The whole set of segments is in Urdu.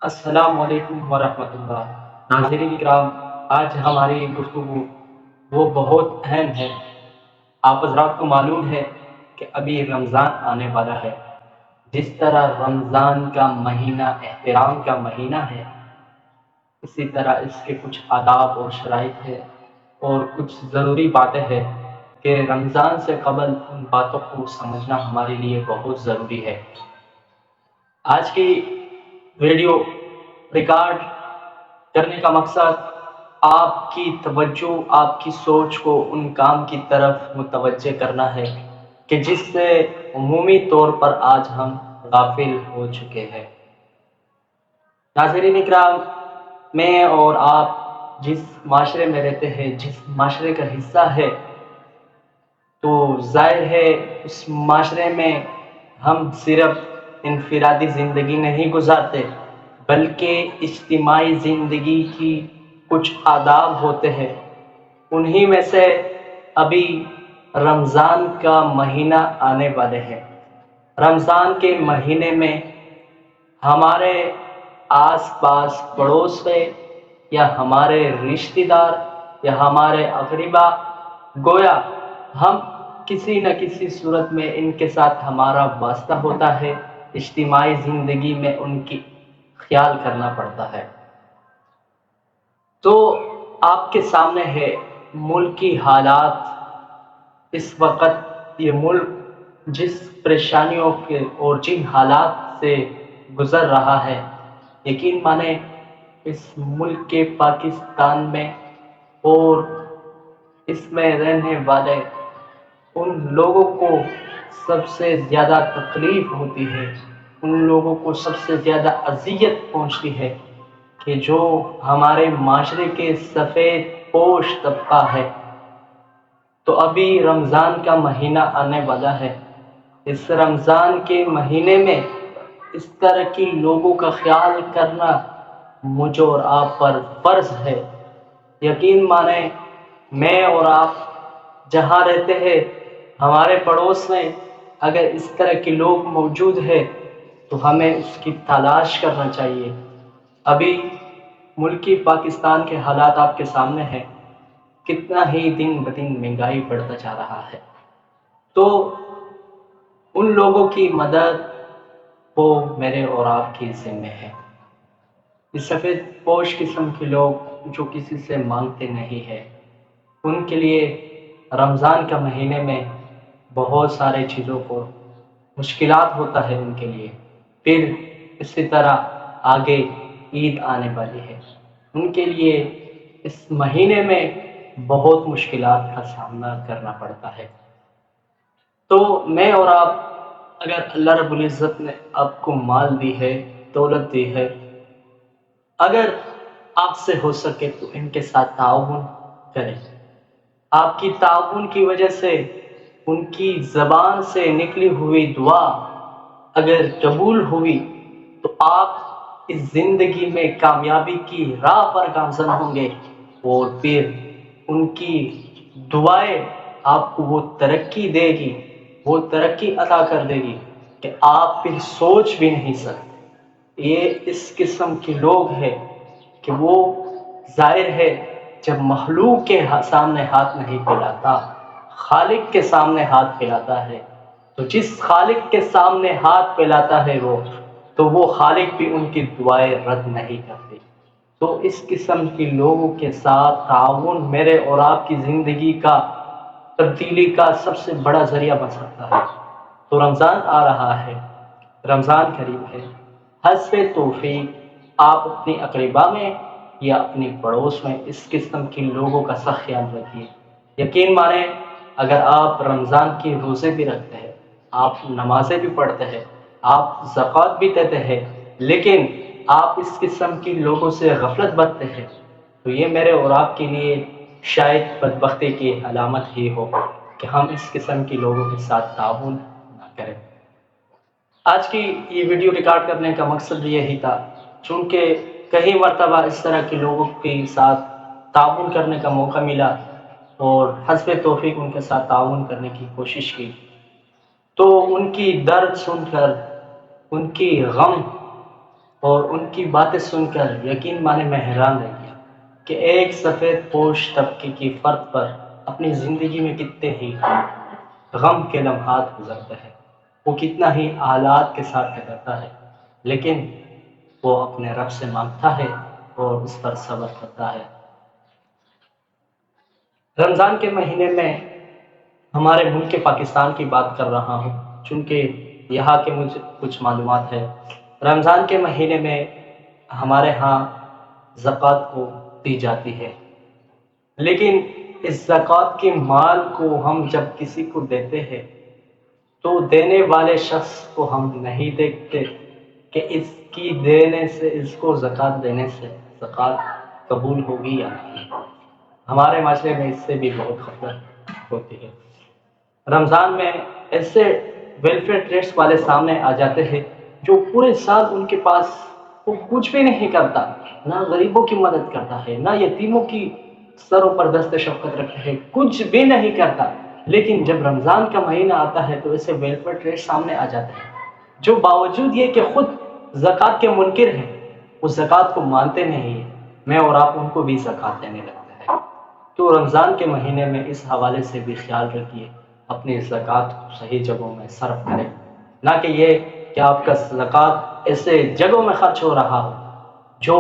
السلام علیکم ورحمۃ اللہ۔ ناظرین کرام، آج ہماری گفتگو وہ بہت اہم ہے۔ آپ حضرات کو معلوم ہے کہ ابھی رمضان آنے والا ہے۔ جس طرح رمضان کا مہینہ احترام کا مہینہ ہے، اسی طرح اس کے کچھ آداب اور شرائط ہے اور کچھ ضروری باتیں ہیں کہ رمضان سے قبل ان باتوں کو سمجھنا ہمارے لیے بہت ضروری ہے۔ آج کی ویڈیو ریکارڈ کرنے کا مقصد آپ کی توجہ، آپ کی سوچ کو ان کام کی طرف متوجہ کرنا ہے کہ جس سے عمومی طور پر آج ہم غافل ہو چکے ہیں۔ ناظرین اکرام، میں اور آپ جس معاشرے میں رہتے ہیں، جس معاشرے کا حصہ ہے، تو ظاہر ہے اس معاشرے میں ہم صرف انفرادی زندگی نہیں گزارتے بلکہ اجتماعی زندگی کی کچھ آداب ہوتے ہیں۔ انہی میں سے ابھی رمضان کا مہینہ آنے والے ہیں۔ رمضان کے مہینے میں ہمارے آس پاس پڑوس میں یا ہمارے رشتہ دار یا ہمارے اقربا، گویا ہم کسی نہ کسی صورت میں ان کے ساتھ ہمارا واسطہ ہوتا ہے، اجتماعی زندگی میں ان کی خیال کرنا پڑتا ہے۔ تو آپ کے سامنے ہے ملکی حالات۔ اس وقت یہ ملک جس پریشانیوں کے اور جن حالات سے گزر رہا ہے، یقین مانیں اس ملک کے پاکستان میں اور اس میں رہنے والے ان لوگوں کو سب سے زیادہ تکلیف ہوتی ہے، ان لوگوں کو سب سے زیادہ اذیت پہنچتی ہے کہ جو ہمارے معاشرے کے سفید پوش طبقہ ہے۔ تو ابھی رمضان کا مہینہ آنے والا ہے۔ اس رمضان کے مہینے میں اس طرح کی لوگوں کا خیال کرنا مجھ اور آپ پر فرض ہے۔ یقین مانیں میں اور آپ جہاں رہتے ہیں، ہمارے پڑوس میں اگر اس طرح کے لوگ موجود ہیں تو ہمیں اس کی تلاش کرنا چاہیے۔ ابھی ملکی پاکستان کے حالات آپ کے سامنے ہیں، کتنا ہی دن بدن مہنگائی بڑھتا جا رہا ہے۔ تو ان لوگوں کی مدد وہ میرے اور آپ کی ذمہ ہے۔ یہ سفید پوش قسم کے لوگ جو کسی سے مانگتے نہیں ہیں، ان کے لیے رمضان کا مہینے میں بہت سارے چیزوں کو مشکلات ہوتا ہے ان کے لیے۔ پھر اسی طرح آگے عید آنے والی ہے، ان کے لیے اس مہینے میں بہت مشکلات کا سامنا کرنا پڑتا ہے۔ تو میں اور آپ، اگر اللہ رب العزت نے آپ کو مال دی ہے، دولت دی ہے، اگر آپ سے ہو سکے تو ان کے ساتھ تعاون کریں۔ آپ کی تعاون کی وجہ سے ان کی زبان سے نکلی ہوئی دعا اگر قبول ہوئی تو آپ اس زندگی میں کامیابی کی راہ پر گامزن ہوں گے، اور پھر ان کی دعائیں آپ کو وہ ترقی دے گی، وہ ترقی عطا کر دے گی کہ آپ پھر سوچ بھی نہیں سکتے۔ یہ اس قسم کے لوگ ہیں کہ وہ ظاہر ہے جب مخلوق کے سامنے ہاتھ نہیں پھیلاتا، خالق کے سامنے ہاتھ پھیلاتا ہے، تو جس خالق کے سامنے ہاتھ پھیلاتا ہے وہ خالق بھی ان کی دعائیں رد نہیں کرتے۔ تو اس قسم کے لوگوں کے ساتھ تعاون میرے اور آپ کی زندگی کا تبدیلی کا سب سے بڑا ذریعہ بن سکتا ہے۔ تو رمضان آ رہا ہے، رمضان قریب ہے، حسب توفیق آپ اپنی اقربا میں یا اپنی پڑوس میں اس قسم کے لوگوں کا سخت خیال رکھیے۔ یقین مانیں اگر آپ رمضان کی روزے بھی رکھتے ہیں، آپ نمازیں بھی پڑھتے ہیں، آپ زکوٰۃ بھی دیتے ہیں، لیکن آپ اس قسم کے لوگوں سے غفلت برتتے ہیں، تو یہ میرے اور آپ کے لیے شاید بدبختی کی علامت ہی ہو کہ ہم اس قسم کے لوگوں کے ساتھ تعاون نہ کریں۔ آج کی یہ ویڈیو ریکارڈ کرنے کا مقصد یہی تھا، چونکہ کئی مرتبہ اس طرح کے لوگوں کے ساتھ تعاون کرنے کا موقع ملا اور حسب توفیق ان کے ساتھ تعاون کرنے کی کوشش کی، تو ان کی درد سن کر، ان کی غم اور ان کی باتیں سن کر یقین مانے میں حیران رہ گیا کہ ایک سفید پوش طبقے کی فرد پر اپنی زندگی میں کتنے ہی غم کے لمحات گزرتے ہیں، وہ کتنا ہی حالات کے ساتھ گزرتا ہے، لیکن وہ اپنے رب سے مانگتا ہے اور اس پر صبر کرتا ہے۔ رمضان کے مہینے میں ہمارے ملک پاکستان کی بات کر رہا ہوں، چونکہ یہاں کے مجھے کچھ معلومات ہے۔ رمضان کے مہینے میں ہمارے ہاں زکوٰۃ کو دی جاتی ہے، لیکن اس زکوٰۃ کے مال کو ہم جب کسی کو دیتے ہیں تو دینے والے شخص کو ہم نہیں دیکھتے کہ اس کی دینے سے، اس کو زکوٰۃ دینے سے زکوٰۃ قبول ہوگی یا نہیں۔ ہمارے معاشرے میں اس سے بھی بہت خطرت ہوتی ہے۔ رمضان میں ایسے ویلفیئر ٹرسٹ والے سامنے آ جاتے ہیں جو پورے سال ان کے پاس وہ کچھ بھی نہیں کرتا، نہ غریبوں کی مدد کرتا ہے، نہ یتیموں کی سروں پر دست شفقت رکھتا ہے، کچھ بھی نہیں کرتا، لیکن جب رمضان کا مہینہ آتا ہے تو ایسے ویلفیئر ٹرسٹ سامنے آ جاتے ہیں جو باوجود یہ کہ خود زکوٰۃ کے منکر ہیں، اس زکوٰۃ کو مانتے نہیں ہیں، میں اور آپ ان کو بھی زکوٰۃ دینے لگتے ہیں۔ تو رمضان کے مہینے میں اس حوالے سے بھی خیال رکھیے، اپنی زکوٰۃ کو صحیح جگہوں میں صرف کریں، نہ کہ یہ کہ آپ کا زکوٰۃ ایسے جگہوں میں خرچ ہو رہا ہو جو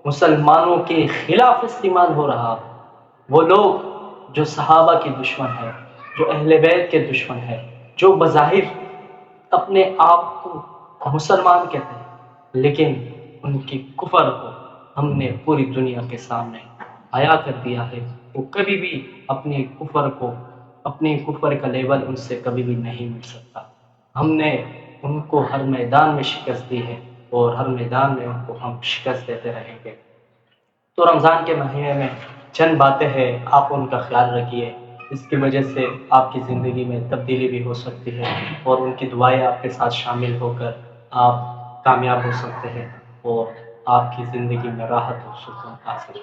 مسلمانوں کے خلاف استعمال ہو رہا ہو۔ وہ لوگ جو صحابہ کے دشمن ہیں، جو اہل بیت کے دشمن ہیں، جو بظاہر اپنے آپ کو مسلمان کہتے ہیں، لیکن ان کی کفر کو ہم نے پوری دنیا کے سامنے عیاں کر دیا ہے۔ وہ کبھی بھی اپنی کفر کا لیبل ان سے کبھی بھی نہیں مل سکتا۔ ہم نے ان کو ہر میدان میں شکست دی ہے اور ہر میدان میں ان کو ہم شکست دیتے رہیں گے۔ تو رمضان کے مہینے میں چند باتیں ہیں، آپ ان کا خیال رکھیے، اس کی وجہ سے آپ کی زندگی میں تبدیلی بھی ہو سکتی ہے اور ان کی دعائیں آپ کے ساتھ شامل ہو کر آپ کامیاب ہو سکتے ہیں اور آپ کی زندگی میں راحت و سکون حاصل